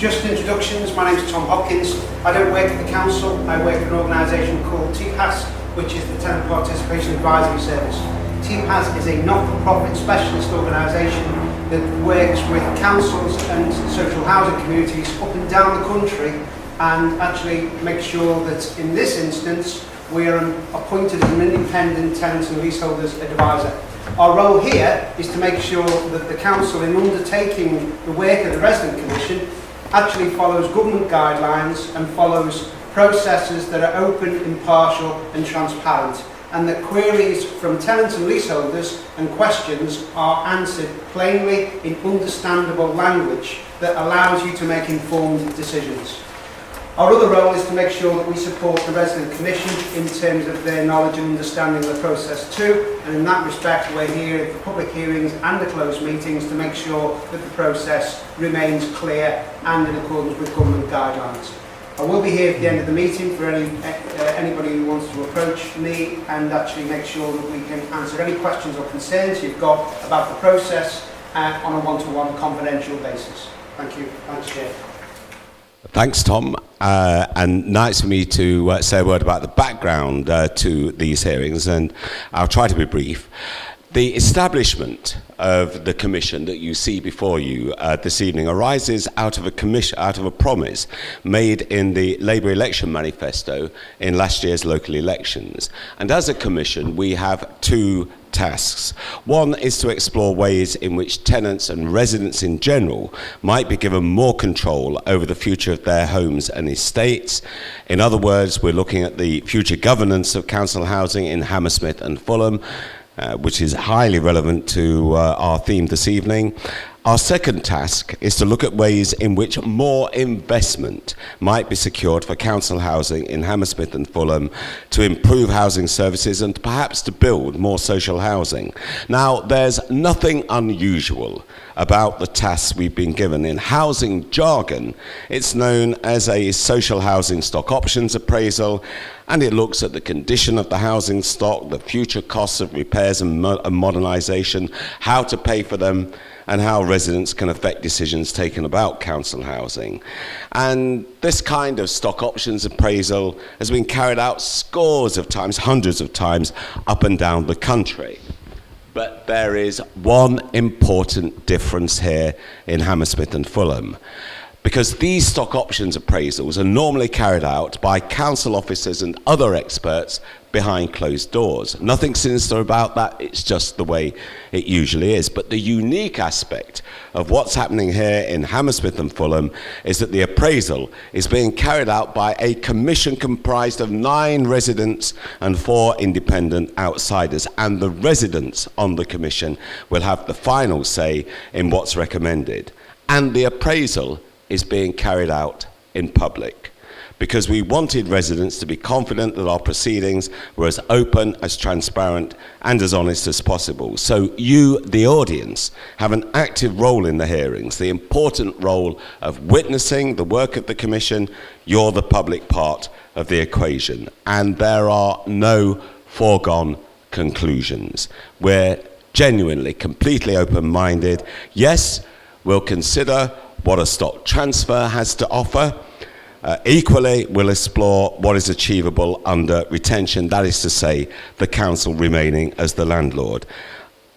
Just introductions, my name is Tom Hopkins. I don't work at the council, I work for an organisation called TPAS, which is the Tenant Participation Advisory Service. TPAS is a not-for-profit specialist organisation that works with councils and social housing communities up and down the country, and actually makes sure that in this instance we are appointed as an independent tenants and leaseholders advisor. Our role here is to make sure that the council, in undertaking the work of the Resident Commission, actually follows government guidelines and follows processes that are open, impartial and transparent, and that queries from tenants and leaseholders and questions are answered plainly in understandable language that allows you to make informed decisions. Our other role is to make sure that we support the Resident Commission in terms of their knowledge and understanding of the process too, and in that respect we're here for public hearings and the closed meetings to make sure that the process remains clear and in accordance with government guidelines. I will be here at the end of the meeting for anybody who wants to approach me and actually make sure that we can answer any questions or concerns you've got about the process on a one-to-one confidential basis. Thank you. Thanks, Chair. Thanks, Tom. And nice for me to say a word about the background to these hearings, and I'll try to be brief. The establishment of the commission that you see before you this evening arises out of a promise made in the Labour election manifesto in last year's local elections. And as a commission, we have two tasks. One is to explore ways in which tenants and residents in general might be given more control over the future of their homes and estates. In other words, we're looking at the future governance of council housing in Hammersmith and Fulham, which is highly relevant to our theme this evening. Our second task is to look at ways in which more investment might be secured for council housing in Hammersmith and Fulham to improve housing services and perhaps to build more social housing. Now, there's nothing unusual about the tasks we've been given. In housing jargon, it's known as a social housing stock options appraisal, and it looks at the condition of the housing stock, the future costs of repairs and modernisation, how to pay for them, and how residents can affect decisions taken about council housing. And this kind of stock options appraisal has been carried out scores of times, hundreds of times, up and down the country. But there is one important difference here in Hammersmith and Fulham, because these stock options appraisals are normally carried out by council officers and other experts behind closed doors. Nothing sinister about that, it's just the way it usually is. But the unique aspect of what's happening here in Hammersmith and Fulham is that the appraisal is being carried out by a commission comprised of 9 residents and 4 independent outsiders, and the residents on the commission will have the final say in what's recommended. And the appraisal is being carried out in public, because we wanted residents to be confident that our proceedings were as open, as transparent, and as honest as possible. So you, the audience, have an active role in the hearings, the important role of witnessing the work of the Commission. You're the public part of the equation, and there are no foregone conclusions. We're genuinely, completely open-minded. Yes, we'll consider what a stock transfer has to offer. Equally, we'll explore what is achievable under retention, that is to say, the council remaining as the landlord.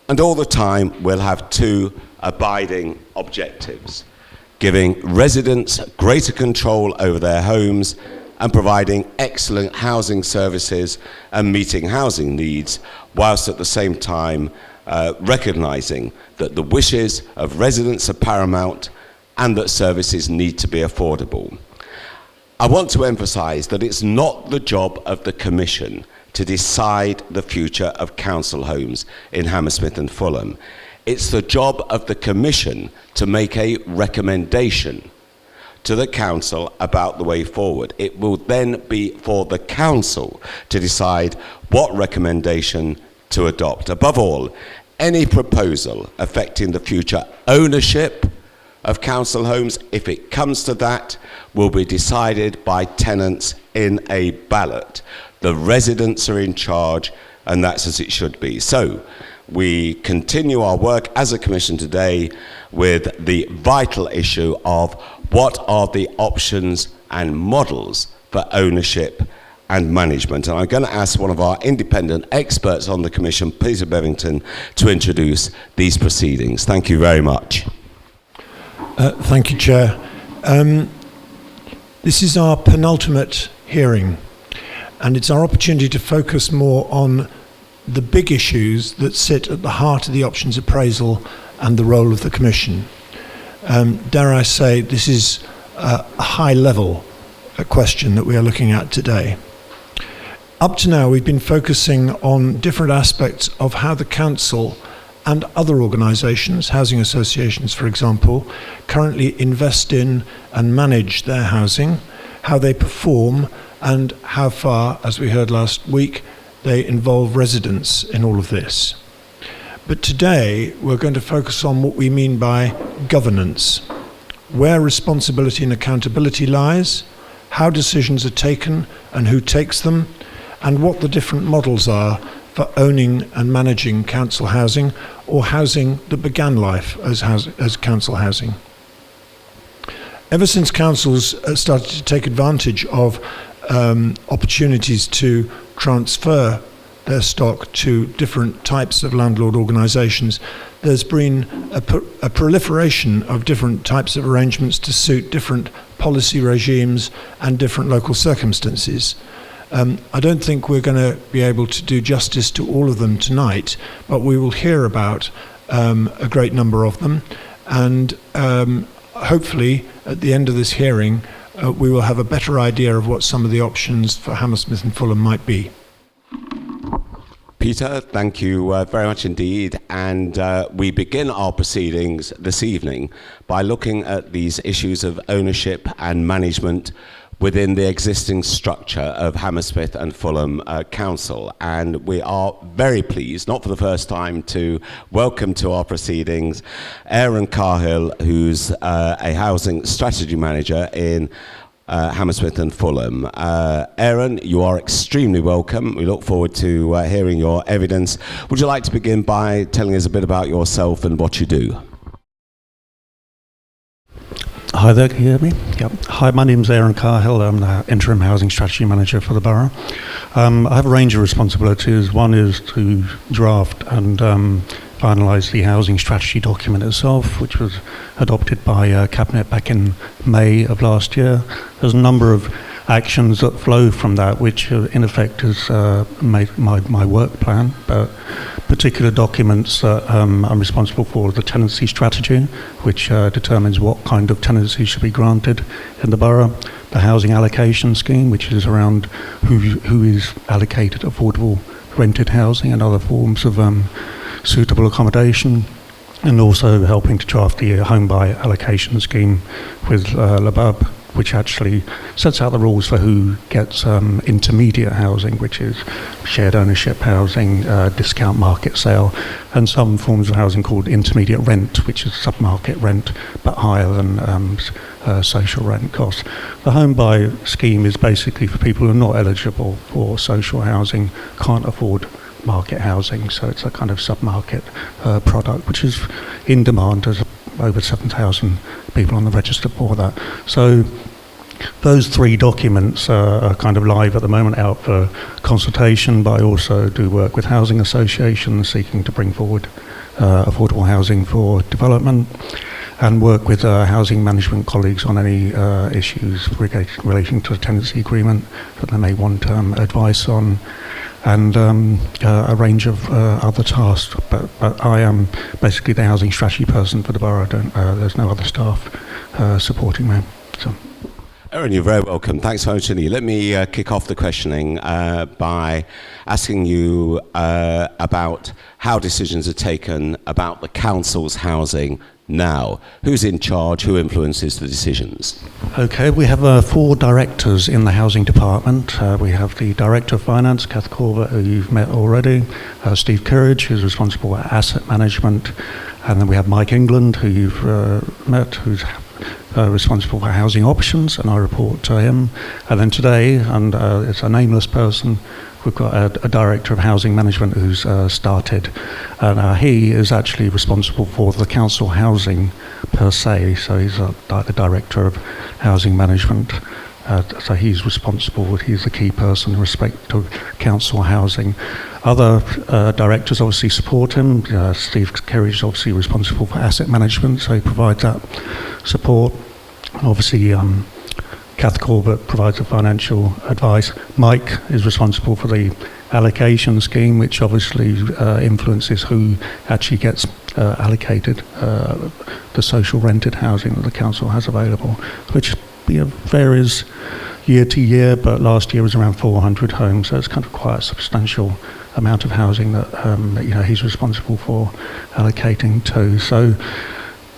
And all the time, we'll have 2 abiding objectives: giving residents greater control over their homes and providing excellent housing services and meeting housing needs, whilst at the same time recognising that the wishes of residents are paramount and that services need to be affordable. I want to emphasise that it's not the job of the Commission to decide the future of council homes in Hammersmith and Fulham. It's the job of the Commission to make a recommendation to the council about the way forward. It will then be for the council to decide what recommendation to adopt. Above all, any proposal affecting the future ownership of council homes, if it comes to that, will be decided by tenants in a ballot. The residents are in charge, and that's as it should be. So we continue our work as a commission today with the vital issue of what are the options and models for ownership and management. And I'm going to ask one of our independent experts on the Commission, Peter Bevington, to introduce these proceedings. Thank you very much. Thank you, Chair. This is our penultimate hearing, and it's our opportunity to focus more on the big issues that sit at the heart of the options appraisal and the role of the Commission. Dare I say, this is a high-level question that we are looking at today. Up to now, we've been focusing on different aspects of how the Council and other organisations, housing associations for example, currently invest in and manage their housing, how they perform, and how far, as we heard last week, they involve residents in all of this. But today, we're going to focus on what we mean by governance, where responsibility and accountability lies, how decisions are taken and who takes them, and what the different models are for owning and managing council housing, or housing that began life as council housing. Ever since councils started to take advantage of opportunities to transfer their stock to different types of landlord organisations, there's been a proliferation of different types of arrangements to suit different policy regimes and different local circumstances. I don't think we're going to be able to do justice to all of them tonight, but we will hear about a great number of them, and hopefully at the end of this hearing we will have a better idea of what some of the options for Hammersmith and Fulham might be. Peter, thank you very much indeed. And we begin our proceedings this evening by looking at these issues of ownership and management within the existing structure of Hammersmith and Fulham Council. And we are very pleased, not for the first time, to welcome to our proceedings Aaron Cahill, who's a housing strategy manager in Hammersmith and Fulham. Aaron, you are extremely welcome. We look forward to hearing your evidence. Would you like to begin by telling us a bit about yourself and what you do? Hi there, can you hear me? Yep. Hi, my name's Aaron Cahill. I'm the Interim Housing Strategy Manager for the Borough. I have a range of responsibilities. One is to draft and finalise the housing strategy document itself, which was adopted by Cabinet back in May of last year. There's a number of actions that flow from that, which in effect is my work plan. But particular documents that I'm responsible for the tenancy strategy, which determines what kind of tenancy should be granted in the borough. The housing allocation scheme, which is around who is allocated affordable rented housing and other forms of suitable accommodation, and also helping to draft the home buy allocation scheme with LABUB, which actually sets out the rules for who gets intermediate housing, which is shared ownership housing, discount market sale, and some forms of housing called intermediate rent, which is sub-market rent but higher than social rent costs. The home buy scheme is basically for people who are not eligible for social housing, can't afford market housing, so it's a kind of sub-market product which is in demand. There's over 7,000 people on the register for that. So those three documents are kind of live at the moment, out for consultation, but I also do work with housing associations seeking to bring forward affordable housing for development, and work with housing management colleagues on any issues relating to the tenancy agreement that they may want advice on, and a range of other tasks. But I am basically the housing strategy person for the borough. There's no other staff supporting me. So. Aaron, you're very welcome. Thanks so much, Annie. Let me kick off the questioning by asking you about how decisions are taken about the council's housing now. Who's in charge? Who influences the decisions? Okay, we have 4 directors in the housing department. We have the Director of Finance, Kath Corver, who you've met already, Steve Courage, who's responsible for asset management, and then we have Mike England, who you've met, who's responsible for housing options, and I report to him. And then today, and it's a nameless person, we've got a director of housing management who's started. He is actually responsible for the council housing per se, so he's the director of housing management. So he's responsible, he's the key person in respect to council housing. Other directors obviously support him. Steve Kerridge is obviously responsible for asset management, so he provides that support. Obviously, Kath Corbett provides the financial advice. Mike is responsible for the allocation scheme, which obviously influences who actually gets allocated the social rented housing that the council has available, which varies year to year, but last year was around 400 homes, so it's kind of quite a substantial amount of housing that he's responsible for allocating to. So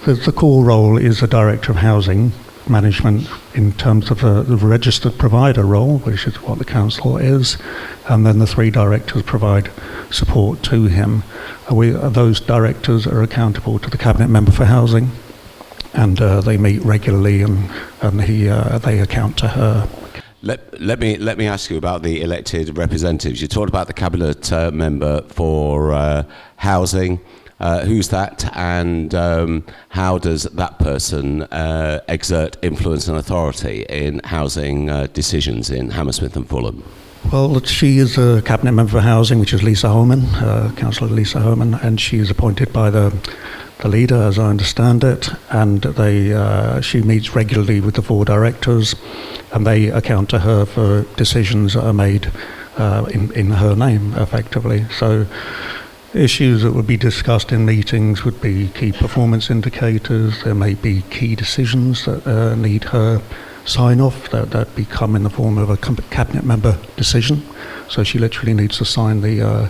the core role is the director of housing management in terms of the registered provider role, which is what the council is, and then the 3 directors provide support to him. Those directors are accountable to the cabinet member for housing, and they meet regularly, and they account to her. Let me ask you about the elected representatives. You talked about the cabinet member for housing. Who's that, and how does that person exert influence and authority in housing decisions in Hammersmith and Fulham? Well, she is a cabinet member for housing, which is Lisa Holman, Councillor Lisa Holman, and she is appointed by the leader, as I understand it, and she meets regularly with the 4 directors, and they account to her for decisions that are made in her name, effectively. So issues that would be discussed in meetings would be key performance indicators. There may be key decisions that need her sign-off that become in the form of a cabinet member decision. So she literally needs to sign the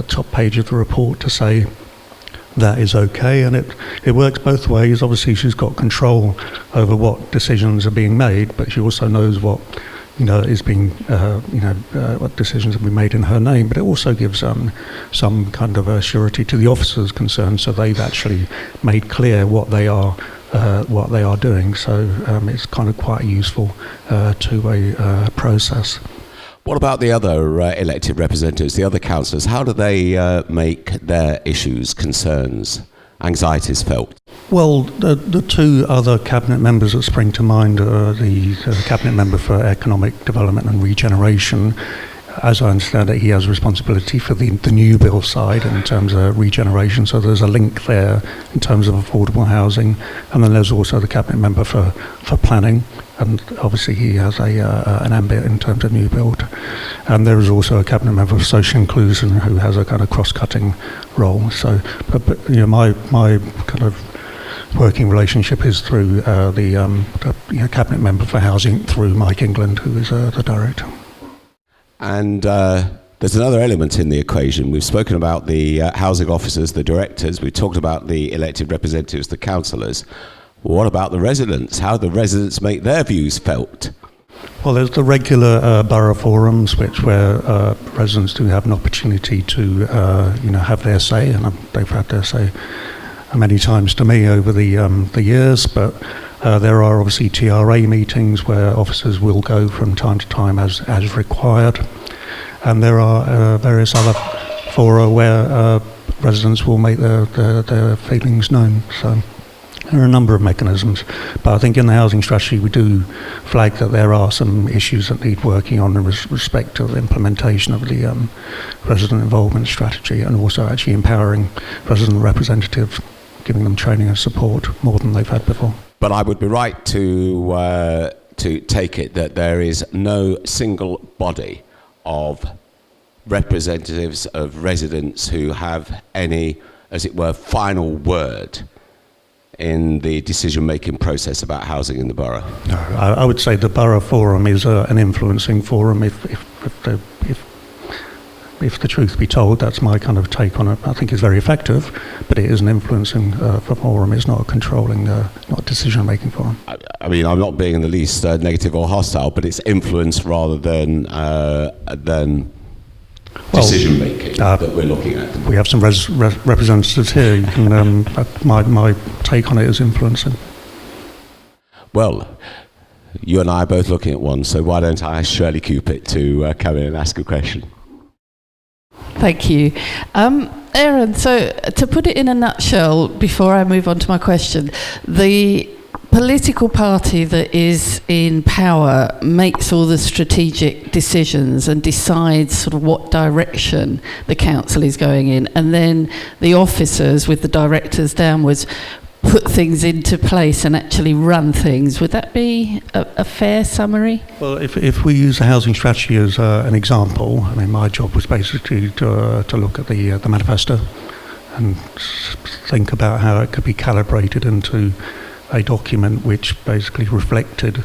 top page of the report to say that is okay, and it works both ways. Obviously, she's got control over what decisions are being made, but she also knows what is being what decisions have been made in her name. But it also gives some kind of surety to the officers concerned, so they've actually made clear what they are doing. So it's kind of quite a useful two-way process. What about the other elected representatives, the other councillors? How do they make their issues, concerns, anxieties felt? Well, the 2 other cabinet members that spring to mind are the cabinet member for economic development and regeneration. As I understand it, he has responsibility for the new bill side in terms of regeneration, so there's a link there in terms of affordable housing. And then there's also the cabinet member for planning, and obviously he has an ambit in terms of new build. And there is also a cabinet member for social inclusion who has a kind of cross-cutting role. So, but my kind of working relationship is through the cabinet member for housing through Mike England, who is the director. And there's another element in the equation. We've spoken about the housing officers, the directors. We've talked about the elected representatives, the councillors. What about the residents? How do the residents make their views felt? Well, there's the regular borough forums, where residents do have an opportunity to have their say, and they've had their say many times to me over the years. But there are obviously TRA meetings where officers will go from time to time as required, and there are various other fora where residents will make their feelings known. So there are a number of mechanisms, but I think in the housing strategy we do flag that there are some issues that need working on in respect to the implementation of the resident involvement strategy, and also actually empowering resident representatives, giving them training and support more than they've had before. But I would be right to take it that there is no single body of representatives of residents who have any, as it were, final word in the decision-making process about housing in the borough. No, I would say the borough forum is an influencing forum. If the truth be told, that's my kind of take on it. I think it's very effective, but it is an influencing forum. It's not a controlling, not a decision-making forum. I mean, I'm not being in the least negative or hostile, but it's influence rather than decision-making that we're looking at. We have some representatives here. You can, my take on it is influencing. Well, you and I are both looking at one, so why don't I ask Shirley Cupit to come in and ask a question? Thank you. Aaron, so to put it in a nutshell, before I move on to my question, the political party that is in power makes all the strategic decisions and decides sort of what direction the council is going in, and then the officers with the directors downwards put things into place and actually run things. Would that be a fair summary? Well, if we use the housing strategy as an example, I mean, my job was basically to look at the manifesto and think about how it could be calibrated into a document which basically reflected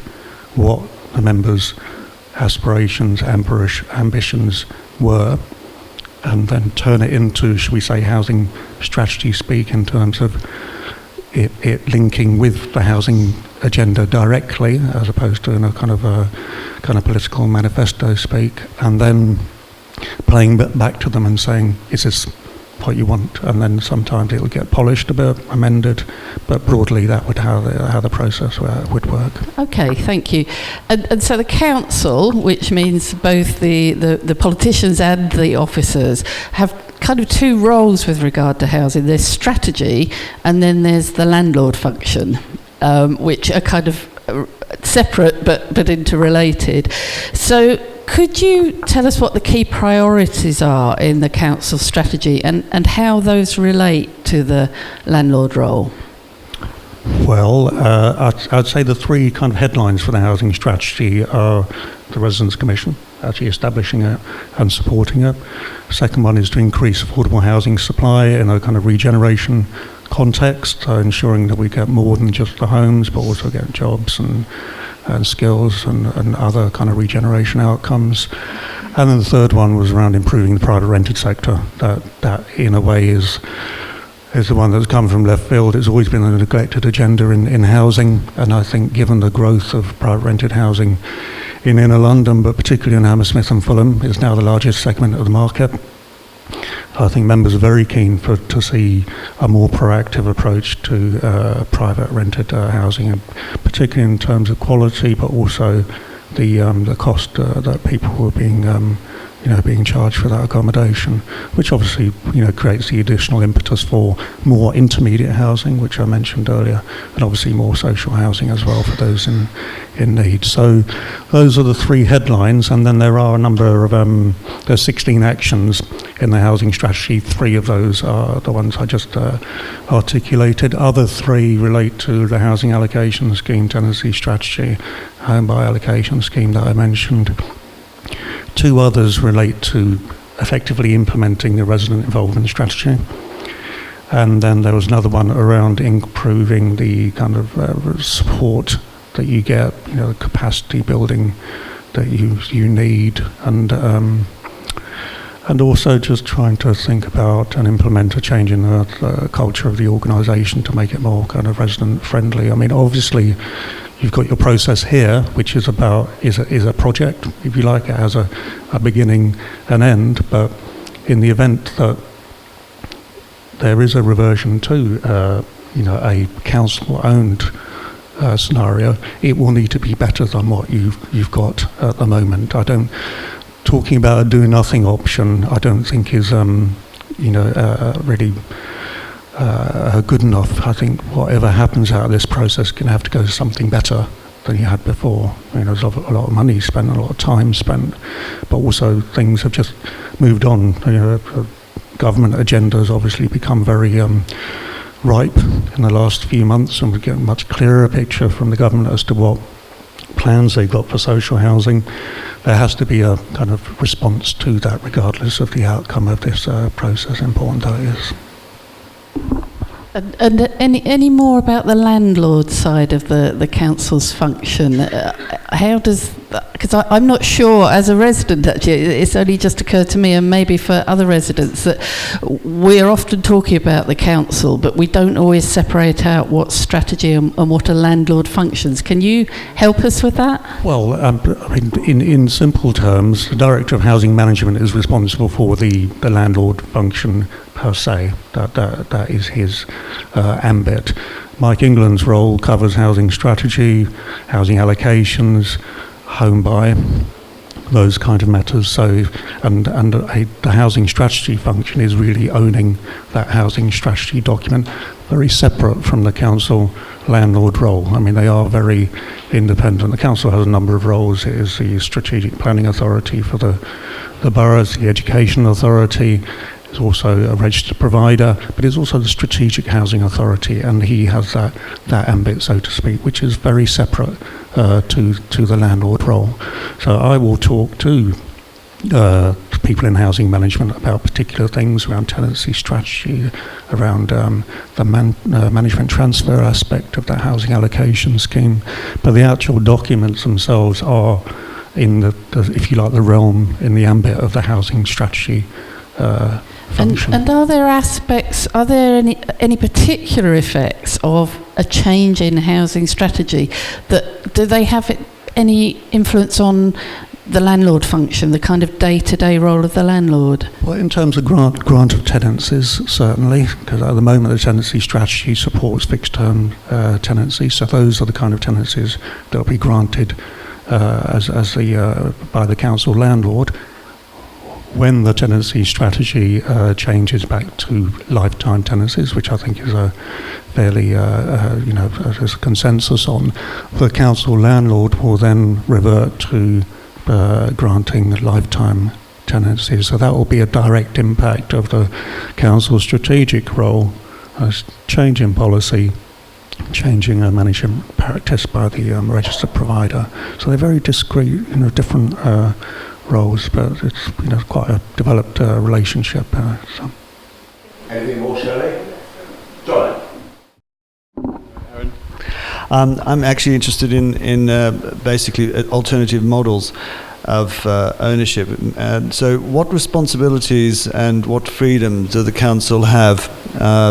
what the members' aspirations, ambitions were, and then turn it into, should we say, housing strategy speak, in terms of it linking with the housing agenda directly, as opposed to in a kind of political manifesto speak, and then playing back to them and saying, is this what you want? And then sometimes it'll get polished a bit, amended, but broadly that would how the process would work. Okay, thank you. And so the council, which means both the politicians and the officers, have kind of two roles with regard to housing. There's strategy, and then there's the landlord function, which are kind of separate but interrelated. So could you tell us what the key priorities are in the council strategy, and how those relate to the landlord role? Well, I'd say the three kind of headlines for the housing strategy are the Residents' Commission, actually establishing it and supporting it. Second one is to increase affordable housing supply in a kind of regeneration context, ensuring that we get more than just the homes, but also get jobs and skills and other kind of regeneration outcomes. And then the third one was around improving the private rented sector. That in a way is the one that's come from left field. It's always been a neglected agenda in housing, and I think given the growth of private rented housing in inner London, but particularly in Hammersmith and Fulham, it's now the largest segment of the market. I think members are very keen to see a more proactive approach to private rented housing, and particularly in terms of quality, but also the cost that people were being charged for that accommodation, which obviously creates the additional impetus for more intermediate housing, which I mentioned earlier, and obviously more social housing as well for those in need. So those are the three headlines, and then there are a number of there's 16 actions in the housing strategy. 3 of those are the ones I just articulated. Other 3 relate to the housing allocation scheme, tenancy strategy, home buy allocation scheme that I mentioned. 2 others relate to effectively implementing the resident involvement strategy. And then there was another one around improving the kind of support that you get, the capacity building that you need, and also just trying to think about and implement a change in the culture of the organisation to make it more kind of resident friendly. I mean, obviously, you've got your process here, which is a project, if you like. It has a beginning and end, but in the event that there is a reversion to a council-owned scenario, it will need to be better than what you've got at the moment. Talking about a do-nothing option, I don't think is really good enough. I think whatever happens out of this process can have to go to something better than you had before. There's a lot of money spent, a lot of time spent, but also things have just moved on. Government agendas obviously become very ripe in the last few months, and we get a much clearer picture from the government as to what plans they've got for social housing. There has to be a kind of response to that, regardless of the outcome of this process, important that is. And any more about the landlord side of the council's function? How does, because I'm not sure as a resident, actually, it's only just occurred to me, and maybe for other residents, that we're often talking about the council, but we don't always separate out what strategy and what a landlord functions. Can you help us with that? Well, in simple terms, the Director of Housing Management is responsible for the landlord function per se. That is his ambit. Mike England's role covers housing strategy, housing allocations, home buy, those kind of matters. So, the housing strategy function is really owning that housing strategy document, very separate from the council landlord role. I mean, they are very independent. The council has a number of roles. It is the strategic planning authority for the boroughs, the education authority. It's also a registered provider, but it's also the strategic housing authority, and he has that ambit, so to speak, which is very separate to the landlord role. So I will talk to people in housing management about particular things around tenancy strategy, around the management transfer aspect of the housing allocation scheme, but the actual documents themselves are in the if you like, the realm, in the ambit of the housing strategy function. And are there any particular effects of a change in housing strategy do they have any influence on the landlord function, the kind of day-to-day role of the landlord? Well, in terms of grant of tenancies, certainly, because at the moment the tenancy strategy supports fixed-term tenancies, so those are the kind of tenancies that will be granted by the council landlord. When the tenancy strategy changes back to lifetime tenancies, which I think is a fairly, there's a consensus on, the council landlord will then revert to granting lifetime tenancies. So that will be a direct impact of the council's strategic role as change in policy, changing a management practice by the registered provider. So they're very discrete, different roles, but it's quite a developed relationship. So. Anything more, Shirley? John? I'm actually interested in basically alternative models of ownership. So what responsibilities and what freedom do the council have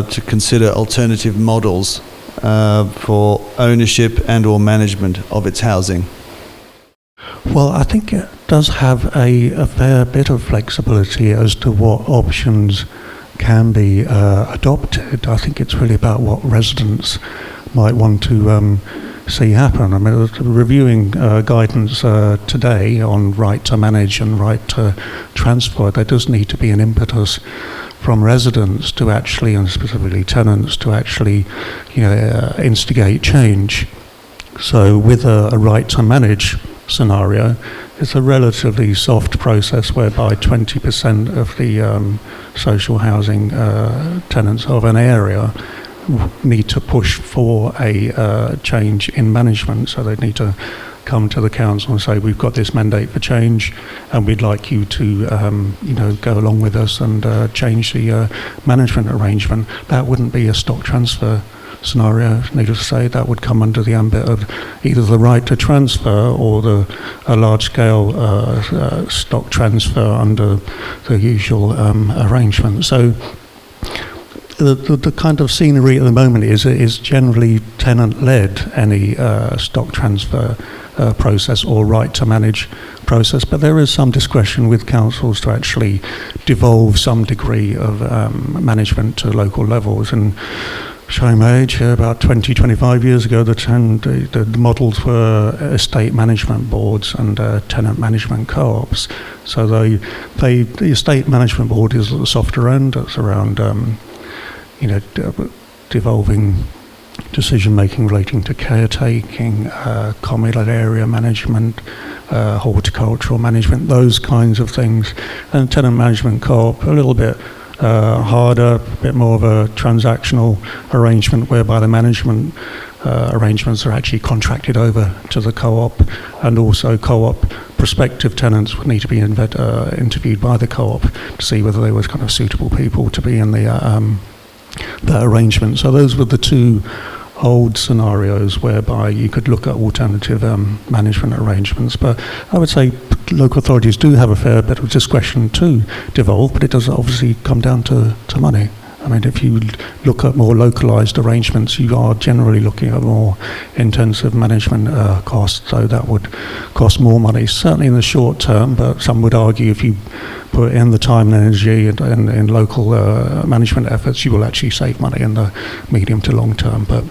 to consider alternative models for ownership and or management of its housing? Well, I think it does have a fair bit of flexibility as to what options can be adopted. I think it's really about what residents might want to see happen. I mean, reviewing guidance today on right to manage and right to transfer, there does need to be an impetus from residents to actually, and specifically tenants, to actually, instigate change. So with a right to manage scenario, it's a relatively soft process whereby 20% of the social housing tenants of an area need to push for a change in management. So they need to come to the council and say, we've got this mandate for change and we'd like you to go along with us and change the management arrangement. That wouldn't be a stock transfer scenario, needless to say. That would come under the ambit of either the right to transfer or a large-scale stock transfer under the usual arrangement. So the kind of scenery at the moment is generally tenant-led, any stock transfer process or right to manage process, but there is some discretion with councils to actually devolve some degree of management to local levels. And showing my age here, about 20-25 years ago, the models were estate management boards and tenant management co-ops. So the estate management board is at the softer end. It's around devolving decision-making relating to caretaking, communal area management, horticultural management, those kinds of things. And tenant management co-op, a little bit harder, a bit more of a transactional arrangement whereby the management arrangements are actually contracted over to the co-op, and also co-op prospective tenants would need to be interviewed by the co-op to see whether they were kind of suitable people to be in the arrangement. So those were the two old scenarios whereby you could look at alternative management arrangements. But I would say local authorities do have a fair bit of discretion to devolve, but it does obviously come down to money. I mean, if you look at more localised arrangements, you are generally looking at more intensive management costs, so that would cost more money, certainly in the short term, but some would argue if you put in the time and energy in local management efforts, you will actually save money in the medium to long term. But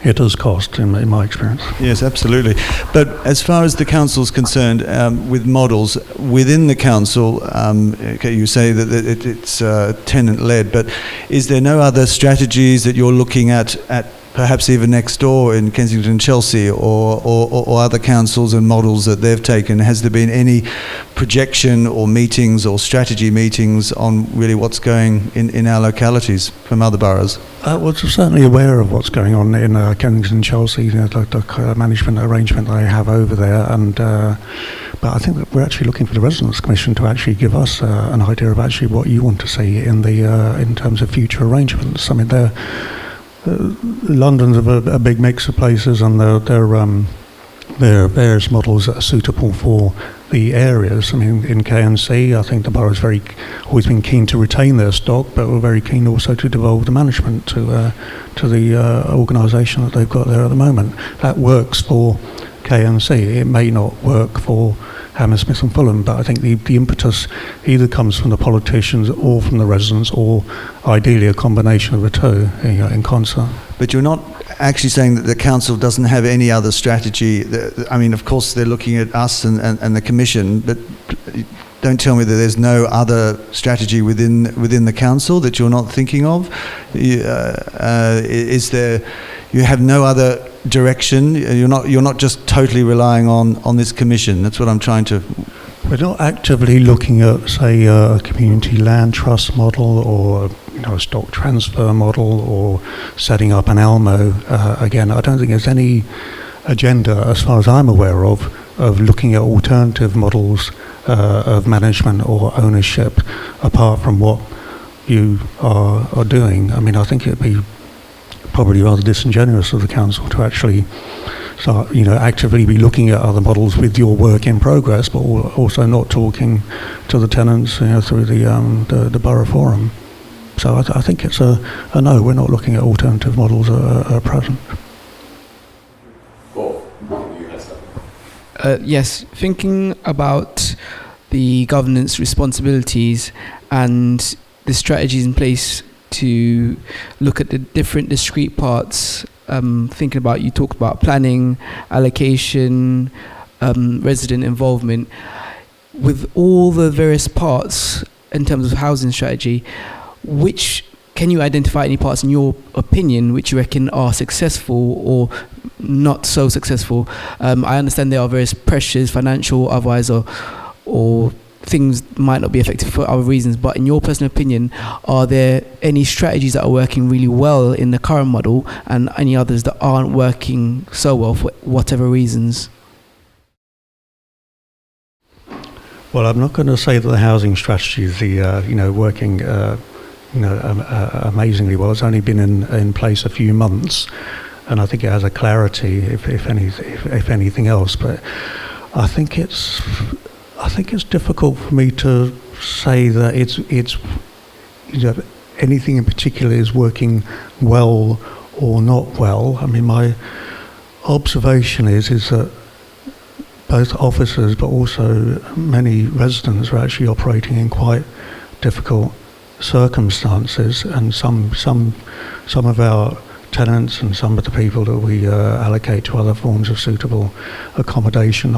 it does cost, in my experience. Yes, absolutely. But as far as the council's concerned, with models within the council, okay, you say that it's tenant-led, but is there no other strategies that you're looking at perhaps even next door in Kensington and Chelsea, or other councils and models that they've taken? Has there been any projection or meetings or strategy meetings on really what's going in our localities from other boroughs? Well, certainly aware of what's going on in Kensington and Chelsea, the management arrangement they have over there, and but I think that we're actually looking for the Residents' Commission to actually give us an idea of actually what you want to see in terms of future arrangements. I mean, London's a big mix of places, and there are various models that are suitable for the areas. I mean, in KNC, I think the borough's always been keen to retain their stock, but we're very keen also to devolve the management to the organisation that they've got there at the moment. That works for KNC. It may not work for Hammersmith and Fulham, but I think the impetus either comes from the politicians or from the residents, or ideally a combination of the two in concert. But you're not actually saying that the council doesn't have any other strategy. I mean, of course, they're looking at us and the commission, but don't tell me that there's no other strategy within the council that you're not thinking of. Is there? You have no other direction. You're not just totally relying on this commission. That's what I'm trying to. We're not actively looking at, say, a community land trust model, or a stock transfer model, or setting up an Elmo. Again, I don't think there's any agenda, as far as I'm aware of looking at alternative models of management or ownership, apart from what you are doing. I mean, I think it'd be probably rather disingenuous of the council to actually start, actively be looking at other models with your work in progress, but also not talking to the tenants, through the borough forum. So I think it's a no. We're not looking at alternative models at present. Yes, thinking about the governance responsibilities and the strategies in place to look at the different discrete parts, thinking about, you talked about planning, allocation, resident involvement. With all the various parts in terms of housing strategy, can you identify any parts in your opinion which you reckon are successful or not so successful? I understand there are various pressures, financial, otherwise, or things might not be effective for other reasons, but in your personal opinion, are there any strategies that are working really well in the current model and any others that aren't working so well for whatever reasons? Well, I'm not going to say that the housing strategy is working amazingly well. It's only been in place a few months, and I think it has a clarity, if anything else. But I think it's difficult for me to say that it's anything in particular is working well or not well. I mean, my observation is that both officers, but also many residents, are actually operating in quite difficult circumstances, and some of our tenants and some of the people that we allocate to other forms of suitable accommodation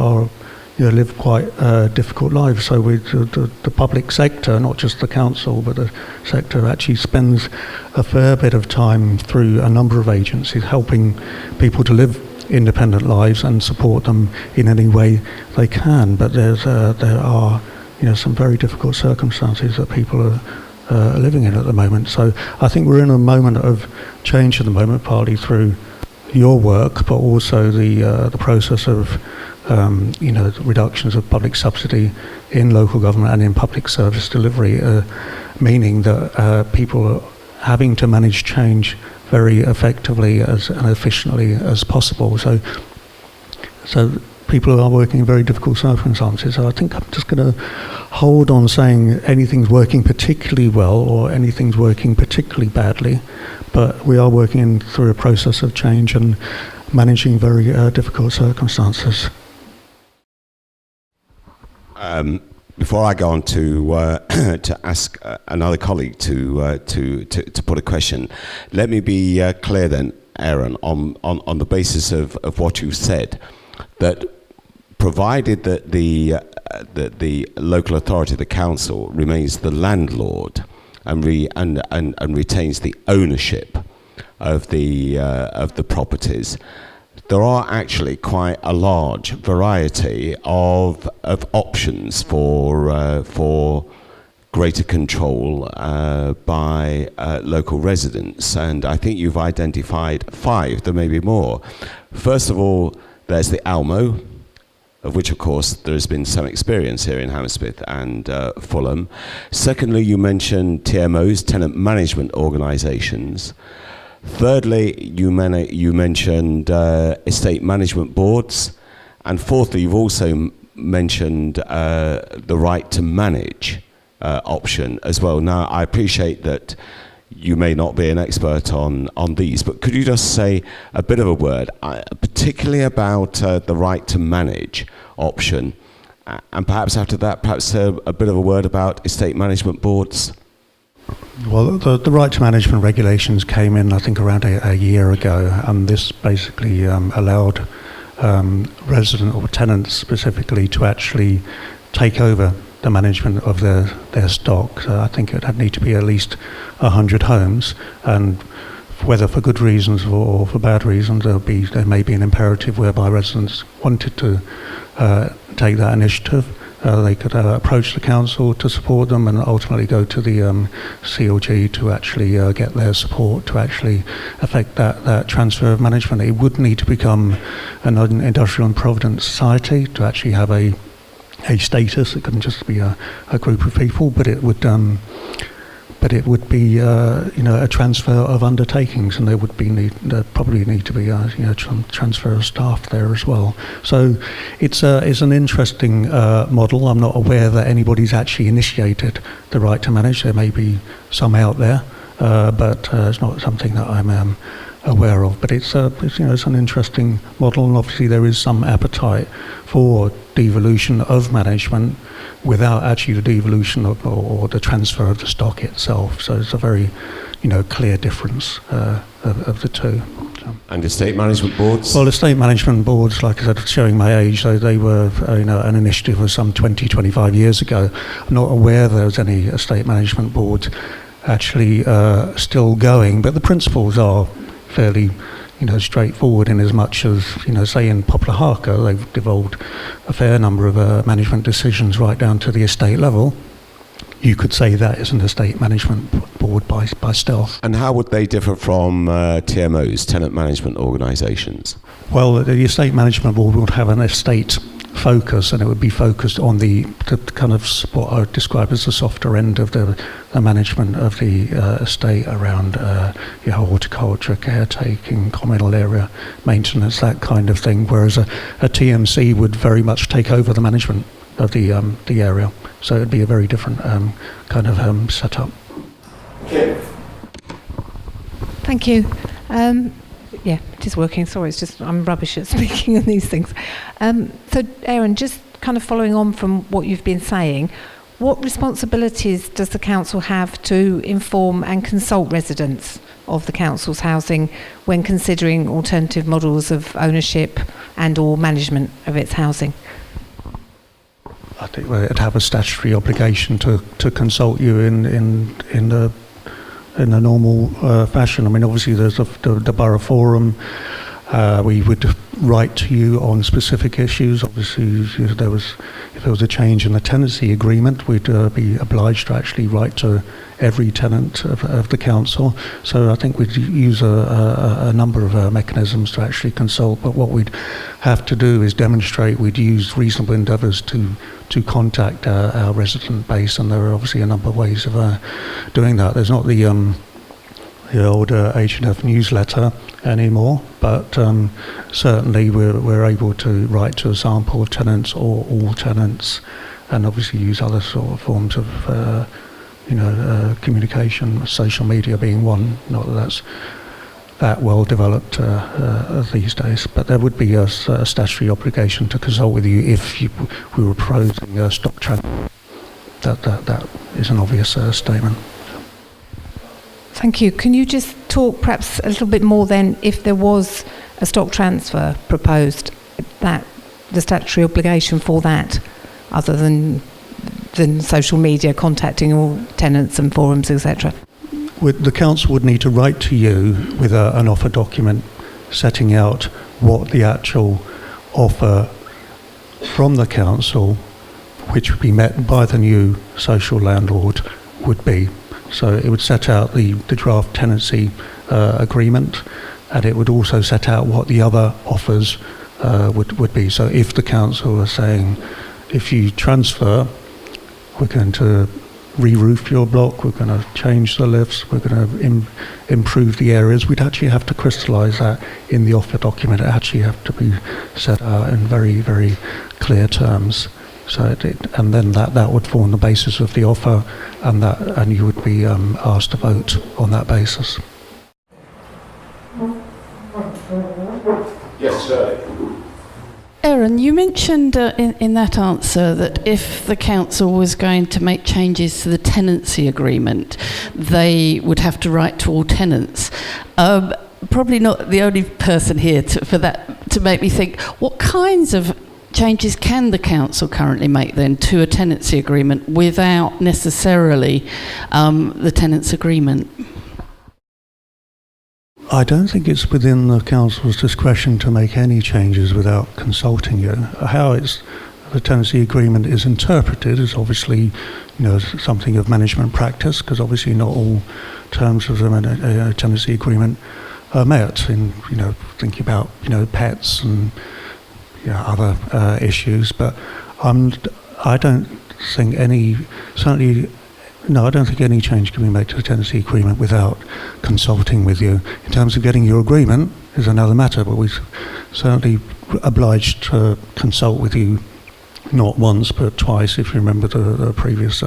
live quite difficult lives. So the public sector, not just the council, but the sector actually spends a fair bit of time through a number of agencies helping people to live independent lives and support them in any way they can. But there are some very difficult circumstances that people are living in at the moment. So I think we're in a moment of change at the moment, partly through your work, but also the process of reductions of public subsidy in local government and in public service delivery, meaning that people are having to manage change very effectively and efficiently as possible. So people are working in very difficult circumstances. So I think I'm just going to hold on saying anything's working particularly well or anything's working particularly badly, but we are working through a process of change and managing very difficult circumstances. Before I go on to ask another colleague to put a question, let me be clear then. Aaron, on the basis of what you said, that provided that the local authority, the council, remains the landlord and retains the ownership of the properties, there are actually quite a large variety of options for greater control by local residents, and I think you've identified 5. There may be more. First of all, there's the ALMO, of which, of course, there has been some experience here in Hammersmith and Fulham. Secondly, you mentioned TMOs, tenant management organisations. Thirdly, you mentioned estate management boards. And fourthly, you've also mentioned the right to manage option as well. Now, I appreciate that you may not be an expert on these, but could you just say a bit of a word, particularly about the right to manage option, and perhaps after that, perhaps a bit of a word about estate management boards? Well, the right to management regulations came in, I think, around a year ago, and this basically allowed resident or tenants specifically to actually take over the management of their stock. So I think it would need to be at least 100 homes, and whether for good reasons or for bad reasons, there may be an imperative whereby residents wanted to take that initiative. They could approach the council to support them and ultimately go to the CLG to actually get their support to actually affect that transfer of management. It would need to become an industrial and provident society to actually have a status. It couldn't just be a group of people, but it would be a transfer of undertakings, and there probably need to be transfer of staff there as well. So it's an interesting model. I'm not aware that anybody's actually initiated the right to manage. There may be some out there, but it's not something that I'm aware of. But it's an interesting model, and obviously there is some appetite for devolution of management without actually the devolution of or the transfer of the stock itself. So it's a very clear difference of the two. So. And estate management boards? Well, estate management boards, like I said, showing my age, they were an initiative of some 20-25 years ago. I'm not aware there was any estate management boards actually still going, but the principles are fairly straightforward, in as much as, say in Poplar Harker, they've devolved a fair number of management decisions right down to the estate level. You could say that is an estate management board by stealth. And how would they differ from TMOs, tenant management organisations? Well, the estate management board would have an estate focus, and it would be focused on the kind of what I would describe as the softer end of the management of the estate around horticulture, caretaking, communal area maintenance, that kind of thing, whereas a TMC would very much take over the management of the area. So it would be a very different kind of setup. Thank you. Yeah, it is working. Sorry, it's just I'm rubbish at speaking on these things. So, Aaron, just kind of following on from what you've been saying, what responsibilities does the council have to inform and consult residents of the council's housing when considering alternative models of ownership and or management of its housing? I think it'd have a statutory obligation to consult you in a normal fashion. I mean, obviously there's the borough forum. We would write to you on specific issues. Obviously, if there was a change in the tenancy agreement, we'd be obliged to actually write to every tenant of the council. So I think we'd use a number of mechanisms to actually consult. But what we'd have to do is demonstrate we'd use reasonable endeavours to contact our resident base, and there are obviously a number of ways of doing that. There's not the old H&F newsletter anymore, but certainly we're able to write to a sample of tenants or all tenants, and obviously use other sort of forms of communication, social media being one. Not that that's that well developed these days, but there would be a statutory obligation to consult with you if we were proposing a stock transfer. That is an obvious statement. Thank you. Can you just talk perhaps a little bit more then, if there was a stock transfer proposed, that the statutory obligation for that, other than social media, contacting all tenants and forums, etc.? The council would need to write to you with an offer document setting out what the actual offer from the council, which would be met by the new social landlord, would be. So it would set out the draft tenancy agreement, and it would also set out what the other offers would be. So if the council are saying, if you transfer, we're going to re-roof your block, we're going to change the lifts, we're going to improve the areas, we'd actually have to crystallise that in the offer document. It actually have to be set out in very, very clear terms. So and then that would form the basis of the offer, and you would be asked to vote on that basis. Yes, sir. Aaron, you mentioned in that answer that if the council was going to make changes to the tenancy agreement, they would have to write to all tenants. Probably not the only person here to make me think, what kinds of changes can the council currently make then to a tenancy agreement without necessarily the tenants' agreement? I don't think it's within the council's discretion to make any changes without consulting you. How the tenancy agreement is interpreted is obviously, something of management practice, because obviously not all terms of a tenancy agreement are met. In thinking about pets and other issues, but I don't think any change can be made to the tenancy agreement without consulting with you. In terms of getting your agreement is another matter, but we're certainly obliged to consult with you not once but twice, if you remember the previous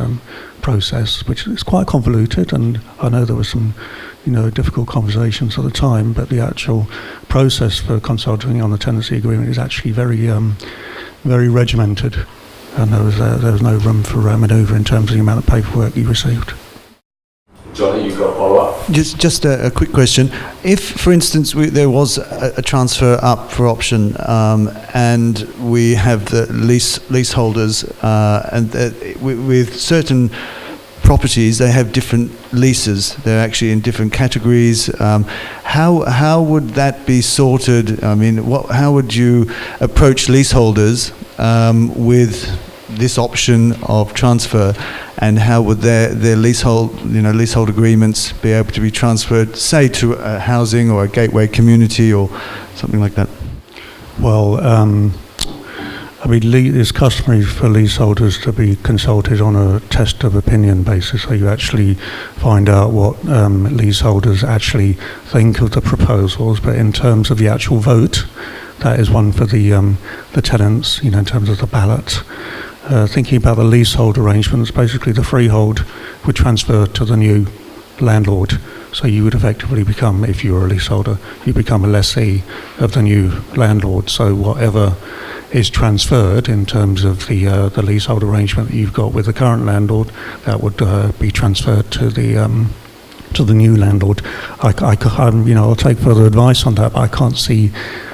process, which is quite convoluted, and I know there were some difficult conversations at the time, but the actual process for consulting on the tenancy agreement is actually very very regimented, and there was no room for manoeuvre in terms of the amount of paperwork you received. Johnny, you've got a follow-up? Just a quick question. If, for instance, there was a transfer up for option, and we have the leaseholders, and with certain properties, they have different leases. They're actually in different categories. How would that be sorted? I mean, how would you approach leaseholders with this option of transfer, and how would their leasehold agreements be able to be transferred, say, to a housing or a gateway community or something like that? Well, it's customary for leaseholders to be consulted on a test of opinion basis, so you actually find out what leaseholders actually think of the proposals, but in terms of the actual vote, that is one for the tenants, in terms of the ballot. Thinking about the leasehold arrangements, basically the freehold would transfer to the new landlord. So you would effectively become, if you were a leaseholder, you become a lessee of the new landlord. So whatever is transferred in terms of the leasehold arrangement that you've got with the current landlord, that would be transferred to the new landlord. I'll take further advice on that, but I can't see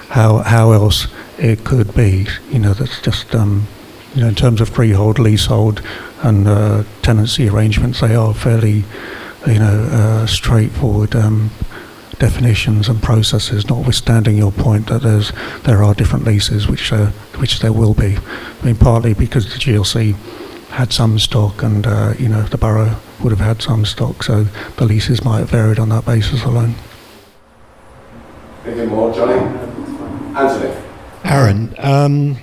how else it could be. That's just in terms of freehold, leasehold, and tenancy arrangements, they are fairly straightforward definitions and processes, notwithstanding your point that there are different leases, which there will be. I mean, partly because the GLC had some stock, and the borough would have had some stock, so the leases might have varied on that basis alone. Anything more, Johnny? Anthony? Aaron,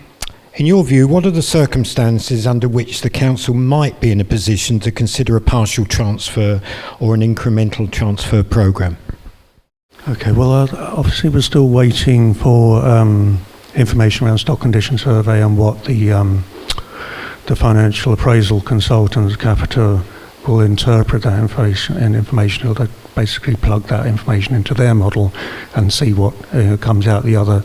in your view, what are the circumstances under which the council might be in a position to consider a partial transfer or an incremental transfer programme? Okay, well, obviously we're still waiting for information around stock condition survey and what the financial appraisal consultants, Capita, will interpret that information. They'll basically plug that information into their model and see what comes out the other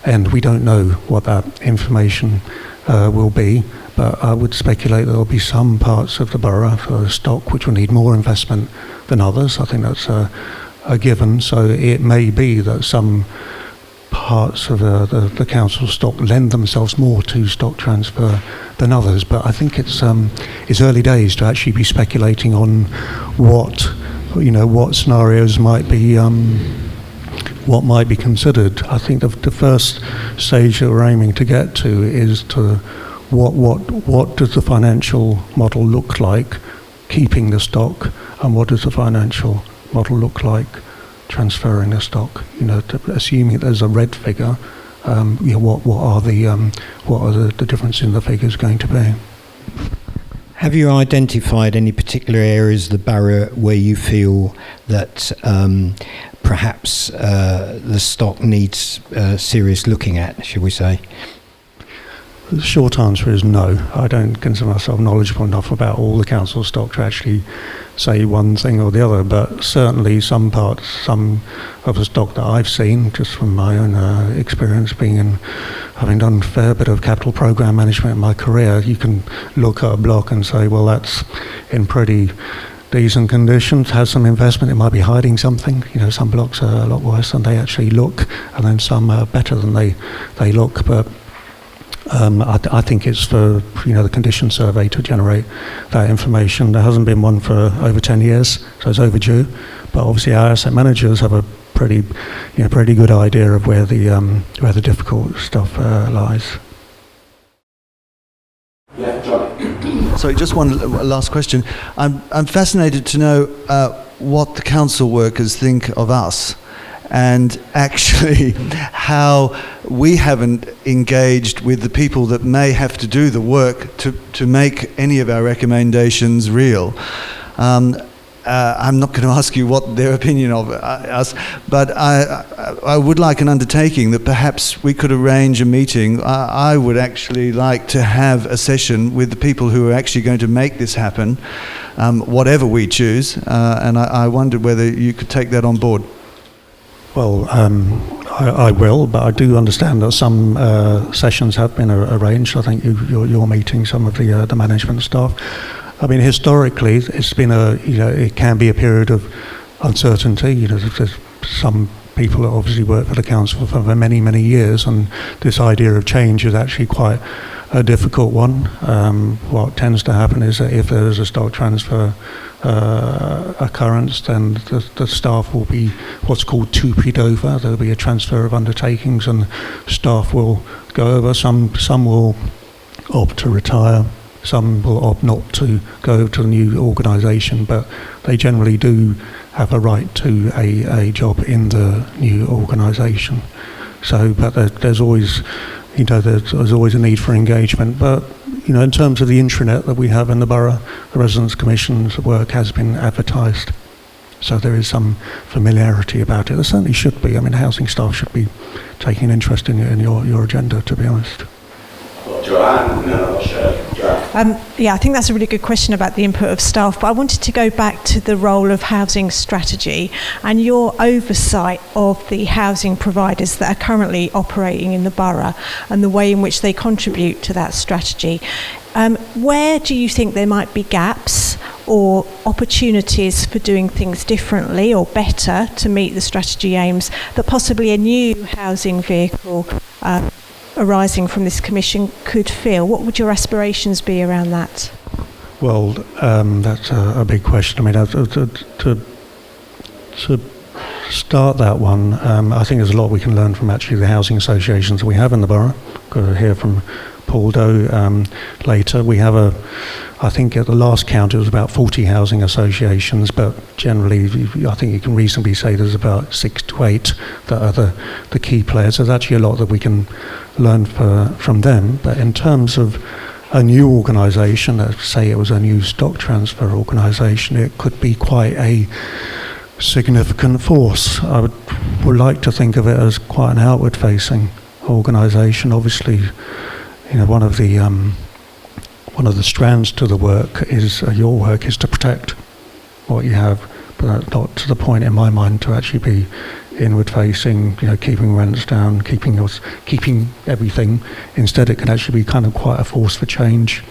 end. We don't know what that information will be, but I would speculate there'll be some parts of the borough for stock which will need more investment than others. I think that's a given. So it may be that some parts of the council stock lend themselves more to stock transfer than others. But I think it's early days to actually be speculating on what scenarios might be. What might be considered. I think the first stage that we're aiming to get to is to what does the financial model look like keeping the stock, and what does the financial model look like transferring the stock? Assuming there's a red figure, what are the difference in the figures going to be? Have you identified any particular areas of the borough where you feel that perhaps the stock needs serious looking at, shall we say? The short answer is no. I don't consider myself knowledgeable enough about all the council stock to actually say one thing or the other, but certainly some of the stock that I've seen, just from my own experience having done a fair bit of capital programme management in my career, you can look at a block and say, well, that's in pretty decent conditions, has some investment, it might be hiding something. Some blocks are a lot worse than they actually look, and then some are better than they look, but I think it's for the condition survey to generate that information. There hasn't been one for over 10 years, so it's overdue. But obviously, our asset managers have a pretty good idea of where the difficult stuff lies. Yeah, Johnny. Sorry, just one last question. I'm fascinated to know what the council workers think of us, and actually how we haven't engaged with the people that may have to do the work to make any of our recommendations real. I'm not going to ask you what their opinion of us, but I would like an undertaking that perhaps we could arrange a meeting. I would actually like to have a session with the people who are actually going to make this happen, whatever we choose, and I wondered whether you could take that on board. Well, I will, but I do understand that some sessions have been arranged. I think you're meeting some of the management staff. I mean, historically, it's been it can be a period of uncertainty. There's some people that obviously work for the council for many, many years, and this idea of change is actually quite a difficult one. What tends to happen is that if there is a stock transfer occurrence, then the staff will be what's called two-peed over. There'll be a transfer of undertakings, and staff will go over. Some will opt to retire. Some will opt not to go to the new organisation, but they generally do have a right to a job in the new organisation. So, but there's always, there's always a need for engagement. But in terms of the intranet that we have in the borough, the Residents' Commission's work has been advertised. So there is some familiarity about it. There certainly should be. I mean, housing staff should be taking an interest in your agenda, to be honest. Joanne, no, sure. I think that's a really good question about the input of staff, but I wanted to go back to the role of housing strategy and your oversight of the housing providers that are currently operating in the borough and the way in which they contribute to that strategy. Where do you think there might be gaps or opportunities for doing things differently or better to meet the strategy aims that possibly a new housing vehicle arising from this commission could fill? What would your aspirations be around that? Well, that's a big question. I mean, to start that one, I think there's a lot we can learn from actually the housing associations that we have in the borough. Got to hear from Paul Doe later. We have I think at the last count it was about 40 housing associations, but generally I think you can reasonably say there's about 6 to 8 that are the key players. There's actually a lot that we can learn from them. But in terms of a new organisation, let's say it was a new stock transfer organisation, it could be quite a significant force. I would like to think of it as quite an outward-facing organisation. Obviously, one of the strands to the work is your work is to protect what you have, but that's not to the point in my mind to actually be inward facing, keeping rents down, keeping everything. Instead, it can actually be kind of quite a force for change.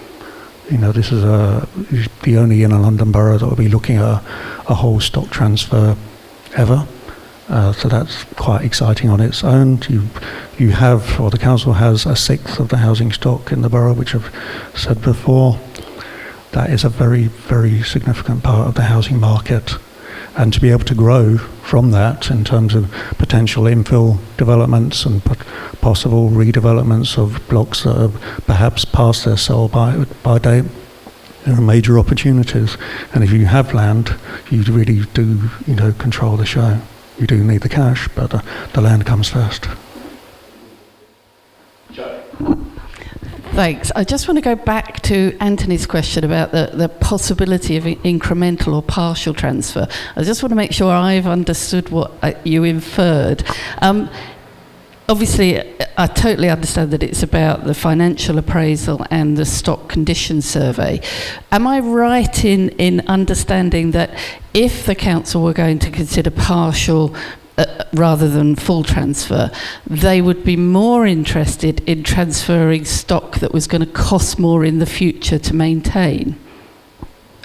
This is the only inner London borough that will be looking at a whole stock transfer ever. So that's quite exciting on its own. You have, or the council has, a sixth of the housing stock in the borough, which I've said before. That is a very, very significant part of the housing market. And to be able to grow from that in terms of potential infill developments and possible redevelopments of blocks that are perhaps past their sell by date, there are major opportunities. And if you have land, you really do, control the show. You do need the cash, but the land comes first. Thanks. I just want to go back to Anthony's question about the possibility of incremental or partial transfer. I just want to make sure I've understood what you inferred. Obviously, I totally understand that it's about the financial appraisal and the stock condition survey. Am I right in understanding that if the council were going to consider partial rather than full transfer, they would be more interested in transferring stock that was going to cost more in the future to maintain?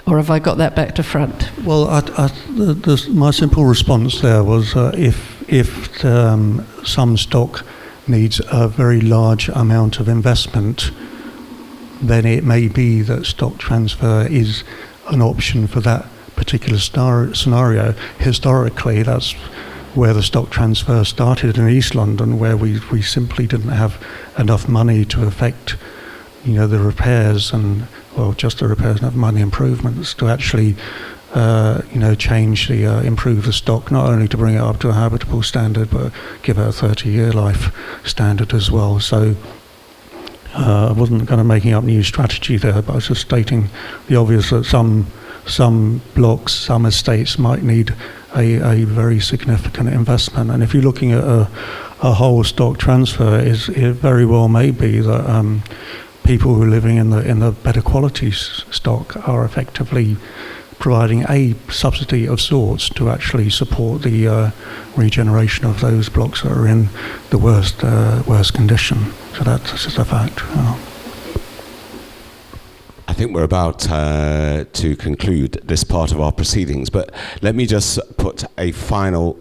Or have I got that back to front? Well, my simple response there was if some stock needs a very large amount of investment, then it may be that stock transfer is an option for that particular scenario. Historically, that's where the stock transfer started in East London, where we simply didn't have enough money to affect the repairs and, well, just the repairs, not money improvements, to actually improve the stock, not only to bring it up to a habitable standard, but give it a 30-year life standard as well. So I wasn't kind of making up new strategy there, but I was just stating the obvious that some blocks, some estates might need a very significant investment. And if you're looking at a whole stock transfer, it very well may be that people who are living in the better quality stock are effectively providing a subsidy of sorts to actually support the regeneration of those blocks that are in the worst condition. So that's just a fact. I think we're about to conclude this part of our proceedings, but let me just put a final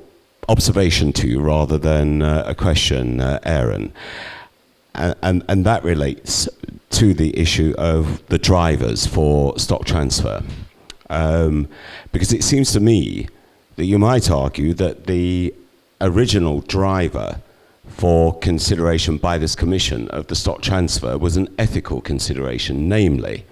observation to you rather than a question, Aaron. And that relates to the issue of the drivers for stock transfer. Because it seems to me that you might argue that the original driver for consideration by this commission of the stock transfer was an ethical consideration, namely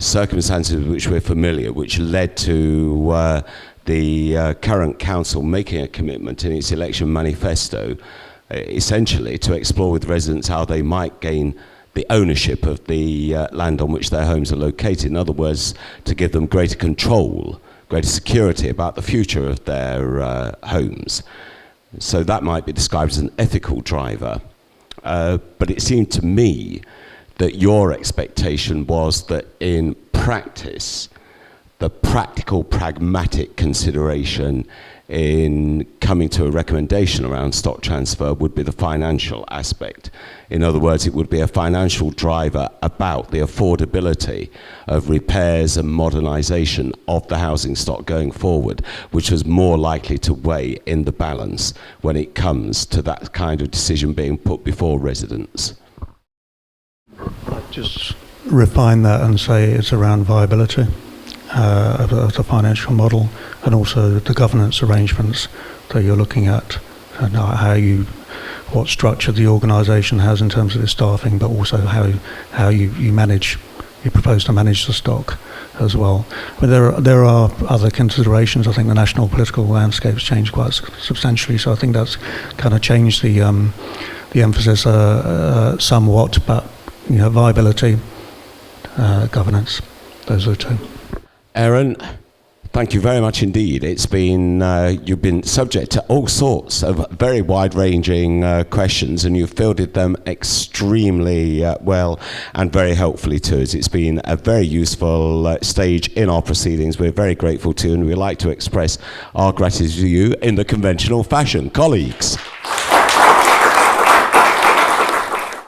circumstances with which we're familiar, which led to the current council making a commitment in its election manifesto, essentially to explore with residents how they might gain the ownership of the land on which their homes are located. In other words, to give them greater control, greater security about the future of their homes. So that might be described as an ethical driver. But it seemed to me that your expectation was that in practice, the practical, pragmatic consideration in coming to a recommendation around stock transfer would be the financial aspect. In other words, it would be a financial driver about the affordability of repairs and modernisation of the housing stock going forward, which was more likely to weigh in the balance when it comes to that kind of decision being put before residents. I'd just refine that and say it's around viability of the financial model, and also the governance arrangements that you're looking at, and what structure the organisation has in terms of its staffing, but also how you propose to manage the stock as well. But there are other considerations. I think the national political landscape's changed quite substantially, so I think that's kind of changed the emphasis somewhat. But viability, governance, those are the two. Aaron, Thank you very much indeed. It's been, you've been subject to all sorts of very wide-ranging questions, and you've fielded them extremely well and very helpfully to us. It's been a very useful stage in our proceedings. We're very grateful to you, and we'd like to express our gratitude to you in the conventional fashion. Colleagues.